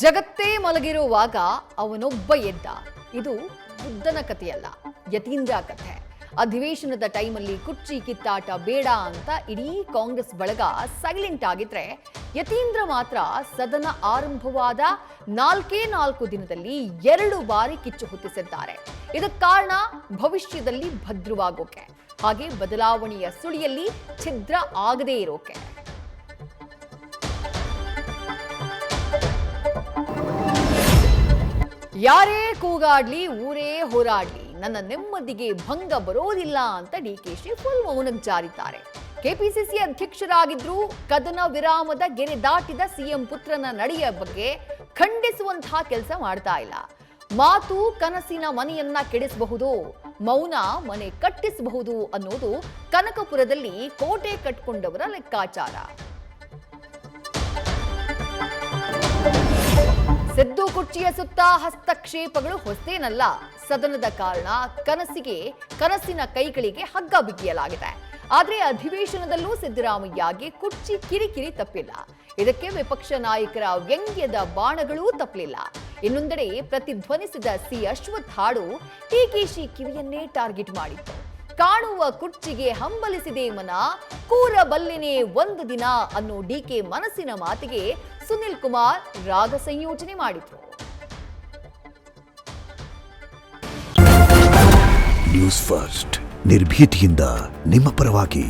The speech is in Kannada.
ಜಗತ್ತೇ ಮಲಗಿರುವಾಗ ಅವನೊಬ್ಬ ಎದ್ದ. ಇದು ಬುದ್ಧನ ಕಥೆಯಲ್ಲ, ಯತೀಂದ್ರ ಕಥೆ. ಅಧಿವೇಶನದ ಟೈಮಲ್ಲಿ ಕುರ್ಚಿ ಕಿತ್ತಾಟ ಬೇಡ ಅಂತ ಇಡೀ ಕಾಂಗ್ರೆಸ್ ಬಳಗ ಸೈಲೆಂಟ್ ಆಗಿದ್ರೆ, ಯತೀಂದ್ರ ಮಾತ್ರ ಸದನ ಆರಂಭವಾದ 4 ದಿನದಲ್ಲಿ 2 ಬಾರಿ ಕಿಚ್ಚು ಹೊತ್ತಿಸಿದ್ದಾರೆ. ಇದಕ್ಕೆ ಕಾರಣ ಭವಿಷ್ಯದಲ್ಲಿ ಭದ್ರವಾಗೋಕೆ, ಹಾಗೆ ಬದಲಾವಣೆಯ ಸುಳಿಯಲ್ಲಿ ಛಿದ್ರ ಆಗದೇ ಇರೋಕೆ. ಯಾರೇ ಕೂಗಾಡ್ಲಿ, ಊರೇ ಹೋರಾಡ್ಲಿ, ನನ್ನ ನೆಮ್ಮದಿಗೆ ಭಂಗ ಬರೋದಿಲ್ಲ ಅಂತ ಡಿಕೆಶಿ ಫುಲ್ ಮೌನಕ್ಕೆ ಜಾರಿದ್ದಾರೆ. ಕೆಪಿಸಿಸಿ ಅಧ್ಯಕ್ಷರಾಗಿದ್ರು ಕದನ ವಿರಾಮದ ಗೆರೆ ದಾಟಿದ ಸಿಎಂ ಪುತ್ರನ ನಡೆಯ ಬಗ್ಗೆ ಖಂಡಿಸುವಂತಹ ಕೆಲಸ ಮಾಡ್ತಾ ಇಲ್ಲ. ಮಾತು ಕನಸಿನ ಮನೆಯನ್ನ ಕೆಡಿಸಬಹುದು, ಮೌನ ಮನೆ ಕಟ್ಟಿಸಬಹುದು ಅನ್ನೋದು ಕನಕಪುರದಲ್ಲಿ ಕೋಟೆ ಕಟ್ಕೊಂಡವರ ಲೆಕ್ಕಾಚಾರ. ಸಿದ್ದು ಕುರ್ಚಿಯ ಸುತ್ತ ಹಸ್ತಕ್ಷೇಪಗಳು ಹೊಸೇನಲ್ಲ. ಸದನದ ಕಾರಣ ಕನಸಿನ ಕೈಗಳಿಗೆ ಹಗ್ಗ ಬಿಗಿಯಲಾಗಿದೆ. ಆದ್ರೆ ಅಧಿವೇಶನದಲ್ಲೂ ಸಿದ್ದರಾಮಯ್ಯಗೆ ಕುರ್ಚಿ ಕಿರಿಕಿರಿ ತಪ್ಪಿಲ್ಲ. ಇದಕ್ಕೆ ವಿಪಕ್ಷ ನಾಯಕರ ವ್ಯಂಗ್ಯದ ಬಾಣಗಳೂ ತಪ್ಪಲಿಲ್ಲ. ಇನ್ನೊಂದೆಡೆ ಪ್ರತಿಧ್ವನಿಸಿದ ಸಿ ಅಶ್ವಥ್ ಹಾಡು ಡಿಕೆಶಿ ಕಿವಿಯನ್ನೇ ಟಾರ್ಗೆಟ್ ಮಾಡಿತ್ತು. ಕಾಣುವ ಕುರ್ಚಿಗೆ ಹಂಬಲಿಸಿದೆ ಮನ, ಕೂರಬಲ್ಲೆನೆ ಒಂದು ದಿನ ಅನ್ನೋ ಡಿಕೆ ಮನಸ್ಸಿನ ಮಾತಿಗೆ ಸುನಿಲ್ ಕುಮಾರ್ ರಾಗ ಸಂಯೋಜನೆ ಮಾಡಿದ್ರು. ನ್ಯೂಸ್ ಫಸ್ಟ್, ನಿರ್ಭೀತಿಯಿಂದ ನಿಮ್ಮ ಪರವಾಗಿ.